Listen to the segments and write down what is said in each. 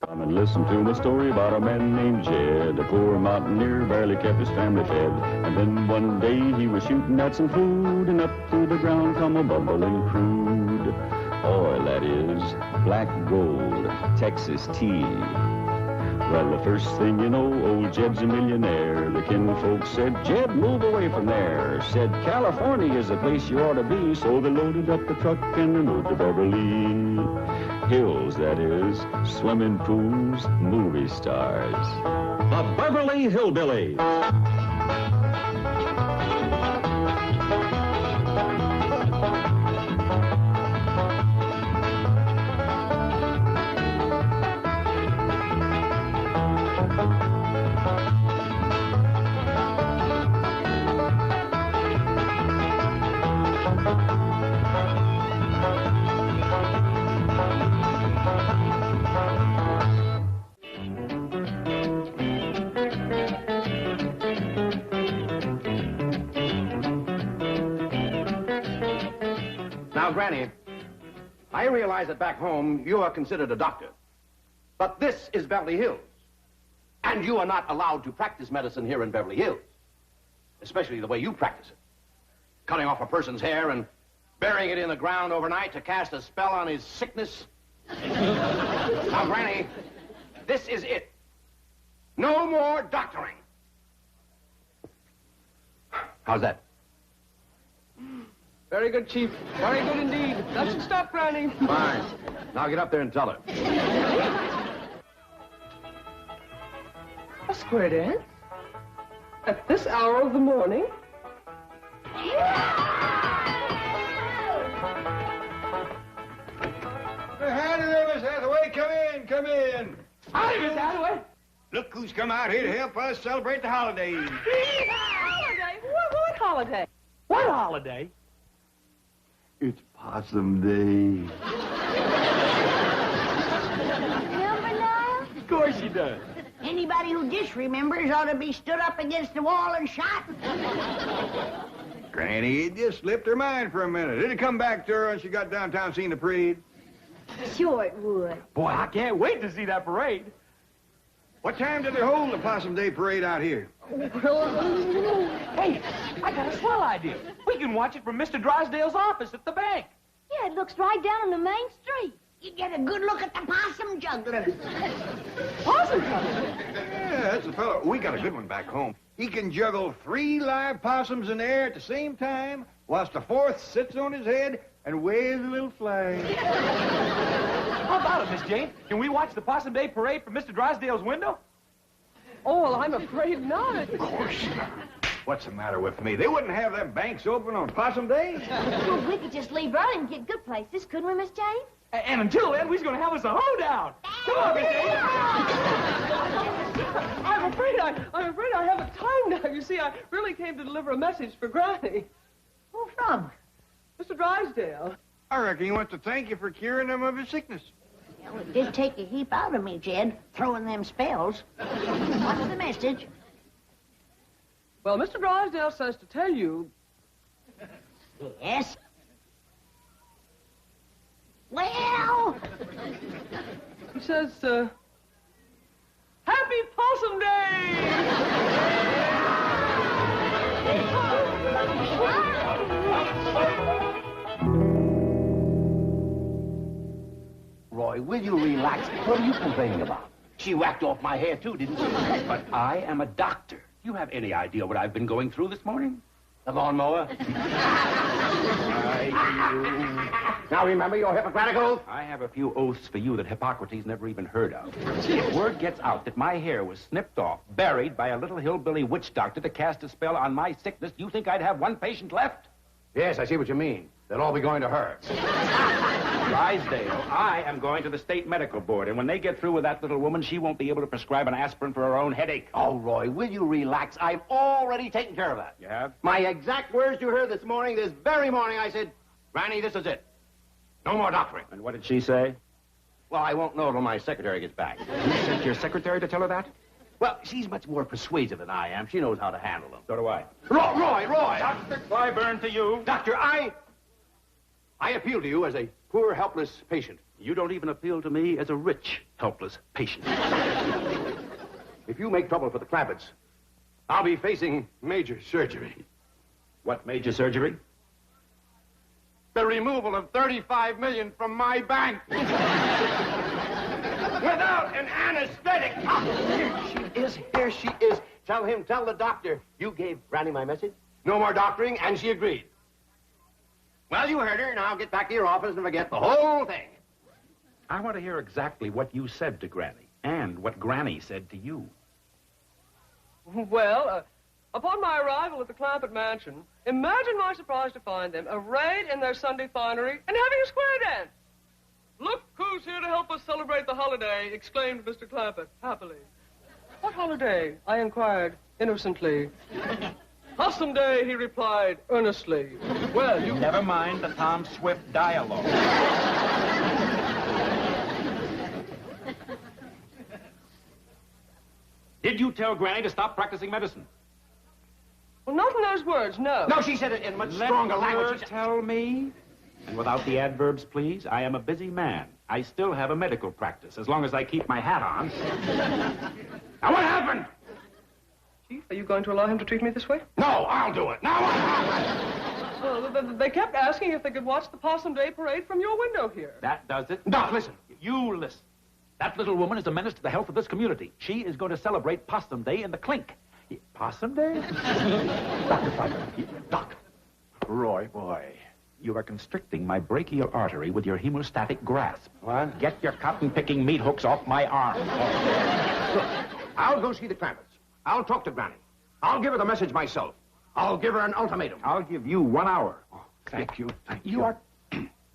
Come and listen to my story about a man named Jed. A poor mountaineer barely kept his family fed. And then one day he was shooting at some food, and up through the ground come a bubbling crude oil, that is, black gold, Texas tea. Well, the first thing you know, old Jed's a millionaire. The kinfolks said, Jed, move away from there. Said, California is the place you ought to be. So they loaded up the truck and they moved to Beverley Hills, that is, swimming pools, movie stars. The Beverly Hillbillies. Now, Granny, I realize that back home you are considered a doctor. But this is Beverly Hills. And you are not allowed to practice medicine here in Beverly Hills. Especially the way you practice it. Cutting off a person's hair and burying it in the ground overnight to cast a spell on his sickness. Now, Granny, this is it. No more doctoring. How's that? Very good, Chief. Very good indeed. That should stop, Granny. Fine. Now get up there and tell her. A square dance? At this hour of the morning? Howdy there, Miss Hathaway. Come in, come in. Howdy, Miss Hathaway. Look who's come out here to help us celebrate the holidays. Holiday? What holiday? What holiday? It's Possum Day. Remember now? Of course she does. Anybody who disremembers ought to be stood up against the wall and shot. Granny, it just slipped her mind for a minute. It'd come back to her when she got downtown seeing the parade. Sure it would. Boy, I can't wait to see that parade. What time did they hold the Possum Day parade out here? Hey, I got a swell idea. We can watch it from Mr. Drysdale's office at the bank. Yeah, it looks right down on the main street. You get a good look at the possum jugglers. Possum jugglers? Yeah, that's the fellow. We got a good one back home. He can juggle 3 live possums in the air at the same time, whilst the 4th sits on his head and waves a little flag. How about it, Miss Jane? Can we watch the Possum Day parade from Mr. Drysdale's window? Oh, well, I'm afraid not. Of course not. What's the matter with me? They wouldn't have them banks open on Possum Day. Well, we could just leave early and get good places, couldn't we, Miss Jane? And until then, we're going to have us a hoedown. Come on, Miss Jane. I'm afraid I haven't time now. You see, I really came to deliver a message for Granny. Who from? Mr. Drysdale. I reckon he wants to thank you for curing him of his sickness. Well, it did take a heap out of me, Jed, throwing them spells. What's the message? Well, Mr. Drysdale says to tell you... Yes? Well... He says, Happy Possum Day! Roy, will you relax? What are you complaining about? She whacked off my hair, too, didn't she? But I am a doctor. You have any idea what I've been going through this morning? The lawnmower? Now remember your Hippocratic oath? I have a few oaths for you that Hippocrates never even heard of. If word gets out that my hair was snipped off, buried by a little hillbilly witch doctor to cast a spell on my sickness, do you think I'd have one patient left? Yes, I see what you mean. They'll all be going to her. Drysdale, I am going to the state medical board, and when they get through with that little woman, she won't be able to prescribe an aspirin for her own headache. Oh, Roy, will you relax? I've already taken care of that. You have? My exact words you heard this morning, this very morning, I said, Granny, this is it. No more doctoring. And what did she say? Well, I won't know till my secretary gets back. You sent your secretary to tell her that? Well, she's much more persuasive than I am. She knows how to handle them. So do I. Roy! Dr. Clyburn to you. Doctor, I appeal to you as a poor, helpless patient. You don't even appeal to me as a rich, helpless patient. If you make trouble for the Clampetts, I'll be facing major surgery. What major surgery? The removal of $35 million from my bank. Without an anesthetic. Here she is. Tell the doctor you gave Granny my message. No more doctoring, and she agreed. Well, you heard her. Now get back to your office and forget the whole thing. I want to hear exactly what you said to Granny and what Granny said to you. Well, upon my arrival at the Clampett mansion, imagine my surprise to find them arrayed in their Sunday finery and having a square dance. Look who's here to help us celebrate the holiday, exclaimed Mr. Clampett, happily. What holiday? I inquired, innocently. Possum Day, he replied, earnestly. Well, you... Never mind the Tom Swift dialogue. Did you tell Granny to stop practicing medicine? Well, not in those words, no. No, she said it in much stronger language. Tell me. And without the adverbs, please. I am a busy man. I still have a medical practice, as long as I keep my hat on. Now, what happened? Chief, are you going to allow him to treat me this way? No, I'll do it. Now what happened? Well, they kept asking if they could watch the Possum Day parade from your window here. That does it. Doc, listen. You listen. That little woman is a menace to the health of this community. She is going to celebrate Possum Day in the clink. Possum Day? Dr. Piper. Doc. Roy, boy, you are constricting my brachial artery with your hemostatic grasp. What? Get your cotton-picking meat hooks off my arm. Look, I'll go see the Clampetts. I'll talk to Granny. I'll give her the message myself. I'll give her an ultimatum. I'll give you 1 hour. Oh, thank you. Thank You are...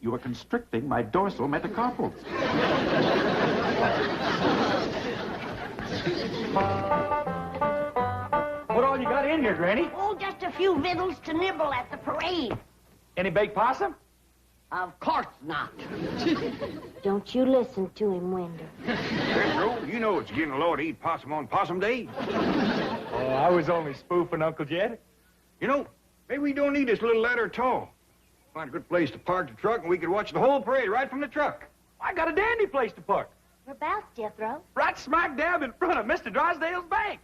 You are constricting my dorsal metacarpals. What all you got in here, Granny? Oh, just a few victuals to nibble at the parade. Any baked possum? Of course not. Don't you listen to him, Wender. Jethro, you know it's getting low to eat possum on Possum Day. Oh, I was only spoofing, Uncle Jed. You know, maybe we don't need this little ladder at all. Find a good place to park the truck, and we could watch the whole parade right from the truck. I got a dandy place to park. Whereabouts, Jethro? Right smack dab in front of Mr. Drysdale's bank.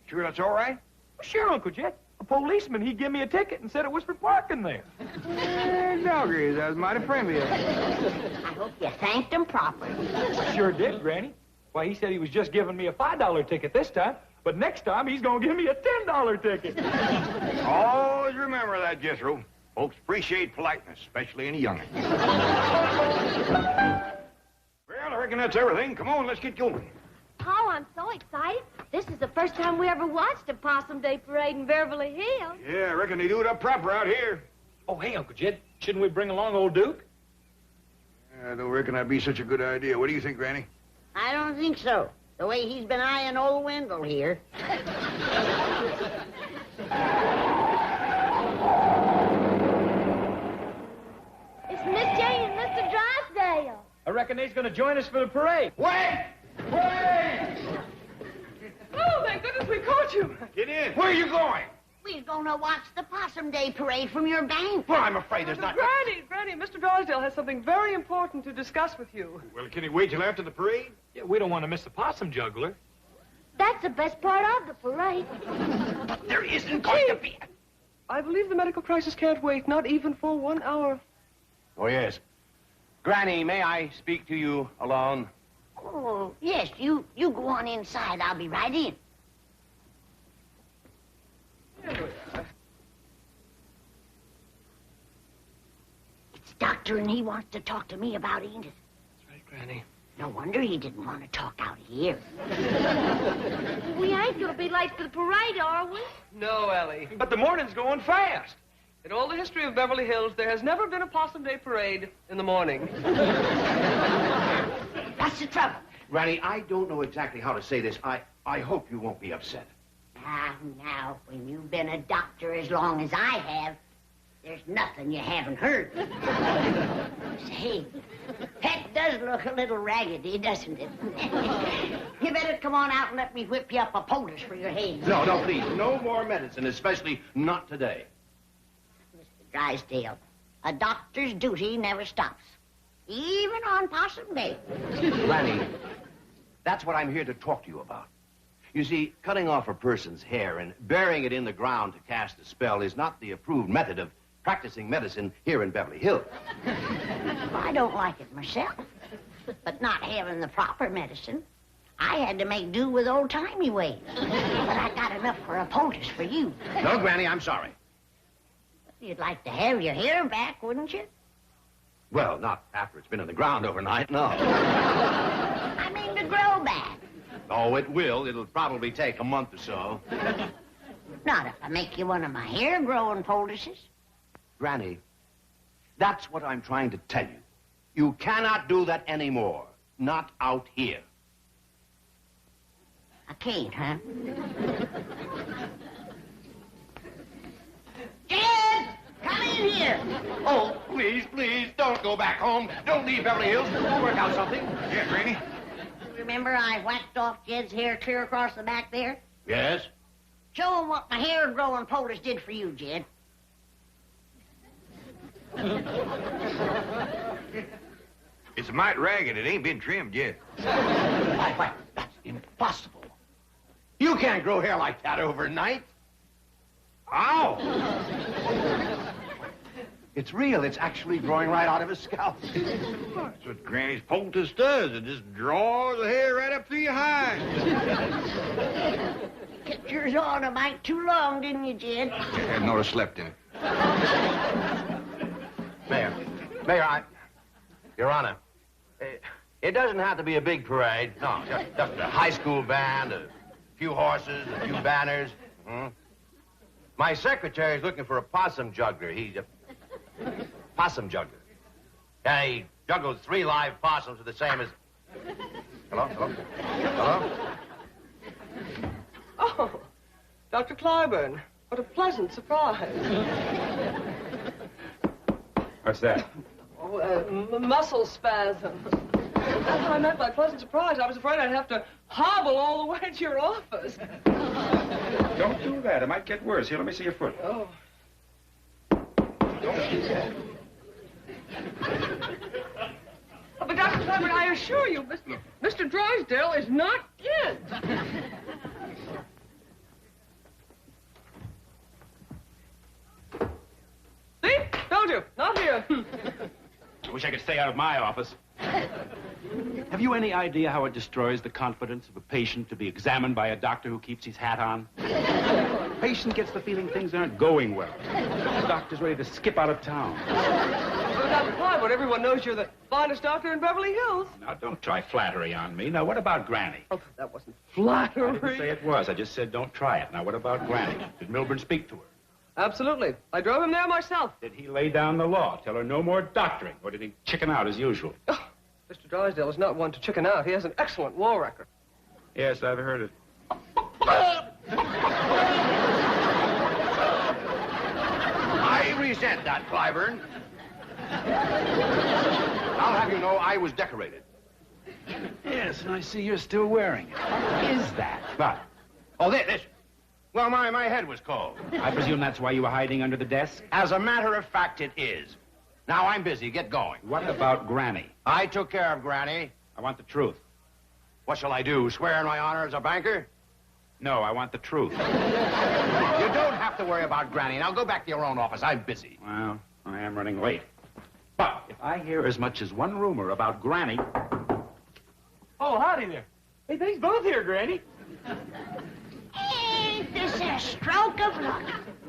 Sure that's all right? Well, sure, Uncle Jed. A policeman, he gave me a ticket and said it was for parking there. Doggies, that was mighty friendly of you. I hope you thanked him properly. Sure did, Granny. Why, he said he was just giving me a $5 ticket this time, but next time he's going to give me a $10 ticket. Always remember that, Jethro. Folks appreciate politeness, especially in a young'un. Well, I reckon that's everything. Come on, let's get going. Oh, I'm so excited. This is the first time we ever watched a Possum Day parade in Beverly Hills. Yeah, I reckon they do it up proper out here. Oh, hey, Uncle Jed, shouldn't we bring along old Duke? I don't reckon that'd be such a good idea. What do you think, Granny? I don't think so. The way he's been eyeing old Wendell here. It's Miss Jane and Mr. Drysdale. I reckon they's going to join us for the parade. Wait! Wait! Oh, thank goodness we caught you. Get in. Where are you going? We're gonna watch the Possum Day parade from your bank. Well, I'm afraid there's not... Granny, Mr. Drysdale has something very important to discuss with you. Well, can he wait till after the parade? Yeah, we don't want to miss the possum juggler. That's the best part of the parade. But there isn't going to be... I believe the medical crisis can't wait, not even for 1 hour. Oh, yes. Granny, may I speak to you alone? Oh, yes, you go on inside. I'll be right in. It's Doctor, and he wants to talk to me about Edith. That's right, Granny. No wonder he didn't want to talk out here. We ain't gonna be late for the parade, are we? No, Ellie. But the morning's going fast. In all the history of Beverly Hills, there has never been a Possum Day parade in the morning. What's the trouble? Granny, I don't know exactly how to say this. I hope you won't be upset. Now, when you've been a doctor as long as I have, there's nothing you haven't heard. Say, that does look a little raggedy, doesn't it? You better come on out and let me whip you up a poultice for your head. No, please. No more medicine, especially not today. Mr. Drysdale, a doctor's duty never stops. even on Possum Day. Granny, that's what I'm here to talk to you about. You see, cutting off a person's hair and burying it in the ground to cast a spell is not the approved method of practicing medicine here in Beverly Hills. I don't like it myself, but not having the proper medicine, I had to make do with old-timey ways. But I got enough for a poultice for you. No, Granny, I'm sorry. You'd like to have your hair back, wouldn't you? Well, not after it's been in the ground overnight, no. I mean to grow back. Oh, it will. It'll probably take a month or so. Not if I make you one of my hair-growing poultices. Granny, that's what I'm trying to tell you. You cannot do that anymore. Not out here. I can't, huh? Jed! Come in here! Oh, please, please, don't go back home. Don't leave Beverly Hills. We'll work out something. Yeah, Granny? Remember I whacked off Jed's hair clear across the back there? Yes? Show him what my hair-growing poultice did for you, Jed. It's a mite ragged. It ain't been trimmed yet. Why, that's impossible. You can't grow hair like that overnight. Ow! It's real. It's actually growing right out of his scalp. That's what Granny's poultice does. It just draws the hair right up through your hide. Kept yours on a mite too long, didn't you, Jed? I noticed I slept in it. Mayor, Your Honor, it doesn't have to be a big parade. No, just a high school band, a few horses, a few banners. My secretary's looking for a possum juggler. He's a possum juggler. Yeah, he juggles 3 live possums the same as... Hello? Oh, Dr. Clyburn, what a pleasant surprise. What's that? Oh, muscle spasm. That's what I meant by pleasant surprise. I was afraid I'd have to hobble all the way to your office. Don't do that. It might get worse. Here, let me see your foot. Oh. Don't do that. Oh, but Dr. Clyburn, I assure you, Mr. Drysdale is not dead. See? Told you. Not here. I wish I could stay out of my office. Have you any idea how it destroys the confidence of a patient to be examined by a doctor who keeps his hat on? Patient gets the feeling things aren't going well. The doctor's ready to skip out of town. Well, Dr. Clyburn, everyone knows you're the finest doctor in Beverly Hills. Now, don't try flattery on me. Now, what about Granny? Oh, that wasn't I flattery. didn't say it was. I just said don't try it. Now, what about Granny? Did Milburn speak to her? Absolutely. I drove him there myself. Did he lay down the law, tell her no more doctoring, or did he chicken out as usual? Oh, Mr. Drysdale is not one to chicken out. He has an excellent war record. Yes, I've heard it. I resent that, Clyburn. I'll have you know I was decorated. Yes, and I see you're still wearing it. What is that? What? Oh, this. Well, my head was cold. I presume that's why you were hiding under the desk? As a matter of fact, it is. Now, I'm busy. Get going. What about Granny? I took care of Granny. I want the truth. What shall I do, swear in my honor as a banker? No, I want the truth. You don't have to worry about Granny. Now, go back to your own office. I'm busy. Well, I am running late. But if I hear as much as one rumor about Granny... Oh, howdy there. Hey, they's both here, Granny. Ain't this a stroke of luck?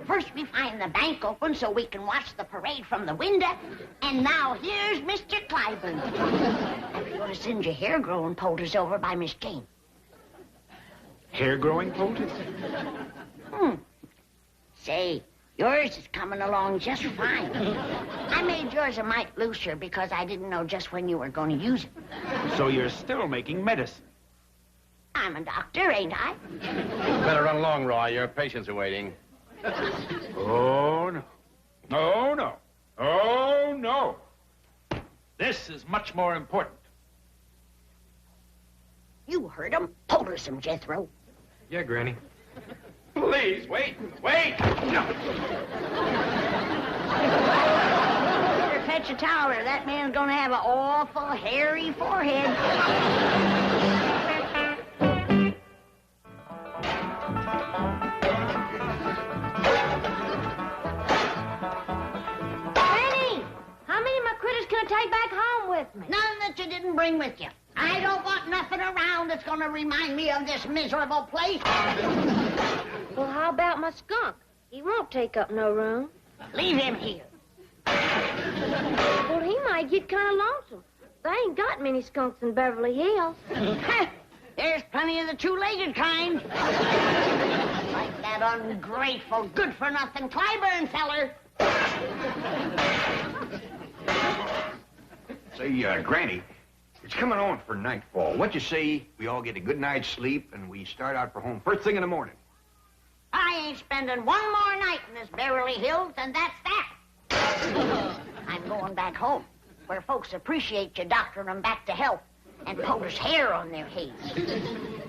First we find the bank open so we can watch the parade from the window, and now here's Mr. Clyburn. I'm going to send your hair-growing poultice over by Miss Jane. Hair-growing poultice? Say, yours is coming along just fine. I made yours a mite looser because I didn't know just when you were going to use it. So you're still making medicine? I'm a doctor, ain't I? Better run along, Roy. Your patients are waiting. Oh, no. Oh, no. Oh, no. This is much more important. You heard him. Poultice him, Jethro. Yeah, Granny. Please, wait. No. Here fetch a towel, or that man's gonna have an awful hairy forehead. Granny, how many of my critters can I take back home with me? None that you didn't bring with you. I don't want nothing around that's gonna remind me of this miserable place. Well, how about my skunk? He won't take up no room. Leave him here. Well, he might get kind of lonesome. They ain't got many skunks in Beverly Hills. There's plenty of the two-legged kind. Like that ungrateful, good-for-nothing Clyburn feller. Say, Granny, it's coming on for nightfall. What you say we all get a good night's sleep and we start out for home first thing in the morning? I ain't spending one more night in this Beverly Hills, and that's that. I'm going back home, where folks appreciate you doctoring them back to health and put hair on their heads.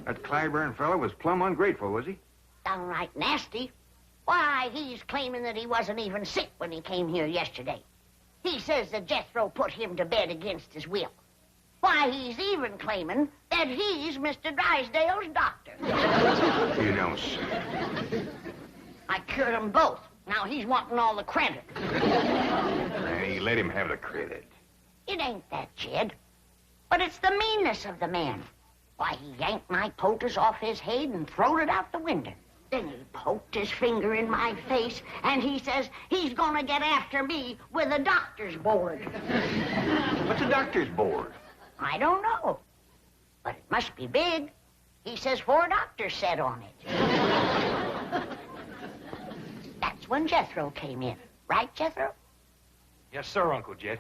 That Clyburn fella was plumb ungrateful, was he? Downright nasty. Why, he's claiming that he wasn't even sick when he came here yesterday. He says that Jethro put him to bed against his will. Why, he's even claiming that he's Mr. Drysdale's doctor. You don't say. I cured them both. Now he's wanting all the credit. Granny, let him have the credit. It ain't that, Jed. But it's the meanness of the man. Why, he yanked my poultice off his head and throwed it out the window. Then he poked his finger in my face, and he says he's gonna get after me with a doctor's board. What's a doctor's board? I don't know. But it must be big. He says 4 doctors sat on it. That's when Jethro came in. Right, Jethro? Yes, sir, Uncle Jed.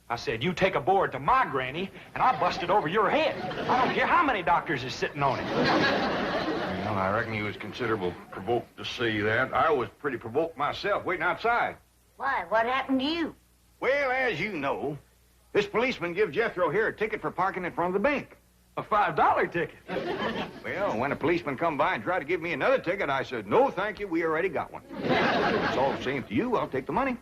I said, you take a board to my granny, and I'll bust it over your head. I don't care how many doctors is sitting on it. Well, I reckon he was considerable provoked to see that. I was pretty provoked myself, waiting outside. Why, what happened to you? Well, as you know, this policeman give Jethro here a ticket for parking in front of the bank. A $5 ticket. Well, when a policeman come by and tried to give me another ticket, I said, no, thank you, we already got one. If it's all the same to you, I'll take the money.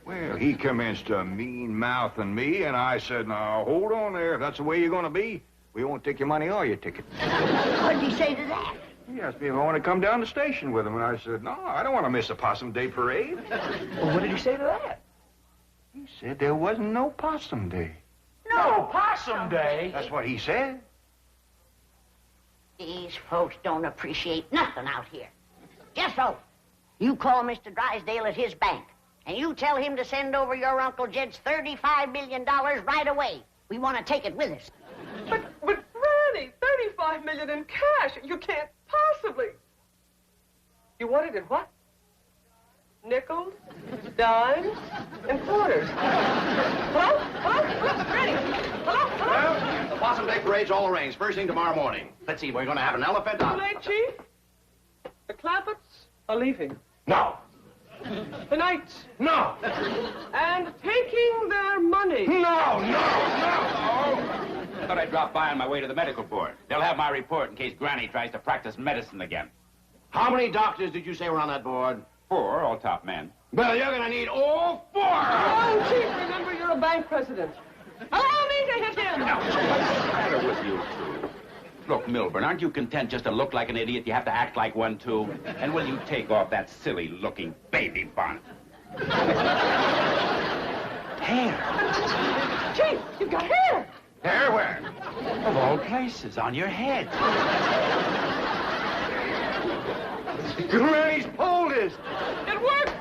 Well, he commenced to mean-mouthing me, and I said, now, hold on there. If that's the way you're going to be, we won't take your money or your ticket. What did he say to that? He asked me if I want to come down the station with him, and I said, no, I don't want to miss a Possum Day parade. Well, what did he say to that? He said there wasn't no Possum Day. No Possum Day? That's what he said. These folks don't appreciate nothing out here. Jethro, you call Mr. Drysdale at his bank, and you tell him to send over your Uncle Jed's $35 million right away. We want to take it with us. But Granny, $35 million in cash. You can't possibly. You want it in what? Nickels, dimes, and quarters. Hello? Hello? Granny? Hello? Hello? Well, the Possum Day parade's all arranged. First thing tomorrow morning. Let's see, we're going to have an elephant. Too late, Chief. The Clampetts are leaving. No. The Knights. No. And taking their money. No. I thought I'd drop by on my way to the medical board. They'll have my report in case Granny tries to practice medicine again. How many doctors did you say were on that board? 4, all top men. Well, you're going to need all 4. Oh, Chief, remember you're a bank president. Allow me to hit him. What's the matter with you two? Look, Milburn, aren't you content just to look like an idiot? You have to act like one, too. And will you take off that silly-looking baby bonnet? Hair. Chief, you've got hair. Hair where? Of all places, on your head. Granny's poultice. It works.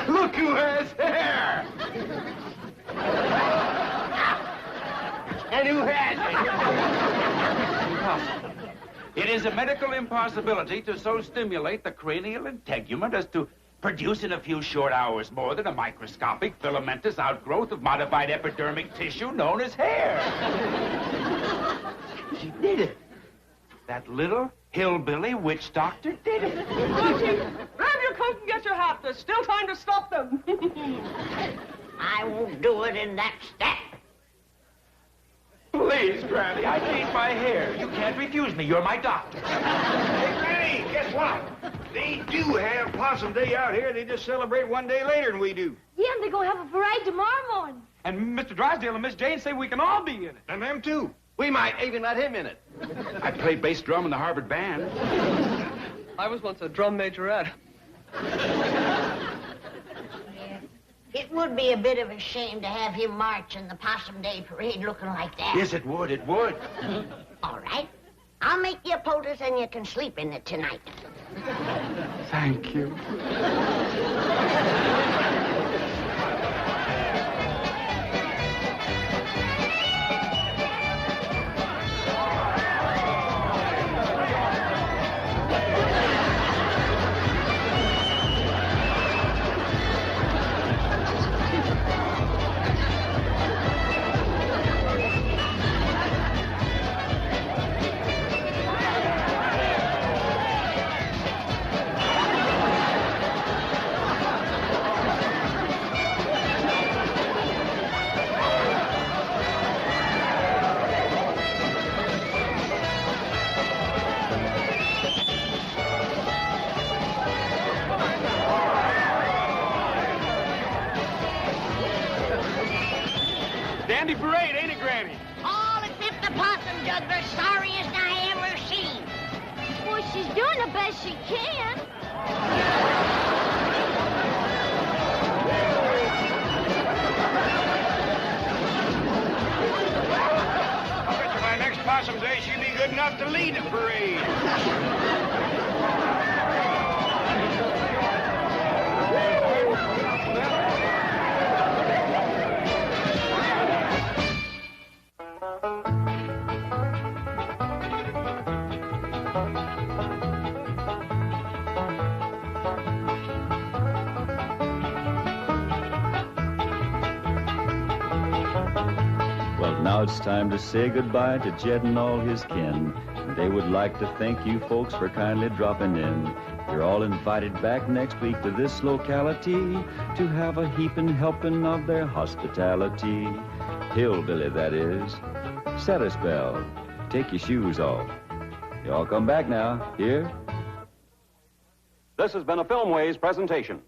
Look who has hair. And who has Impossible. It is a medical impossibility to so stimulate the cranial integument as to produce in a few short hours more than a microscopic filamentous outgrowth of modified epidermic tissue known as hair. She did it. That little hillbilly witch doctor did it. Come on, Chief. Grab your coat and get your hat. There's still time to stop them. I won't do it in that step. Please, Granny, I need my hair. You can't refuse me. You're my doctor. Hey, Granny! Hey, guess what? They do have Possum Day out here. They just celebrate one day later than we do. Yeah, and they're going to have a parade tomorrow morning. And Mr. Drysdale and Miss Jane say we can all be in it. And them too. We might even let him in it. I played bass drum in the Harvard band. I was once a drum majorette. It would be a bit of a shame to have him march in the Possum Day parade looking like that. Yes, it would. It would. All right. I'll make you a poultice and you can sleep in it tonight. Thank you. Dandy parade, ain't it, Granny? All except the possum juggler, sorriest I ever seen. Well, she's doing the best she can. I bet you by next Possum Day she'll be good enough to lead the parade. Well, now it's time to say goodbye to Jed and all his kin. And they would like to thank you folks for kindly dropping in. You're all invited back next week to this locality to have a heaping helping of their hospitality. Hillbilly, that is. Set a spell. Take your shoes off. You all come back now. Here? This has been a Filmways presentation.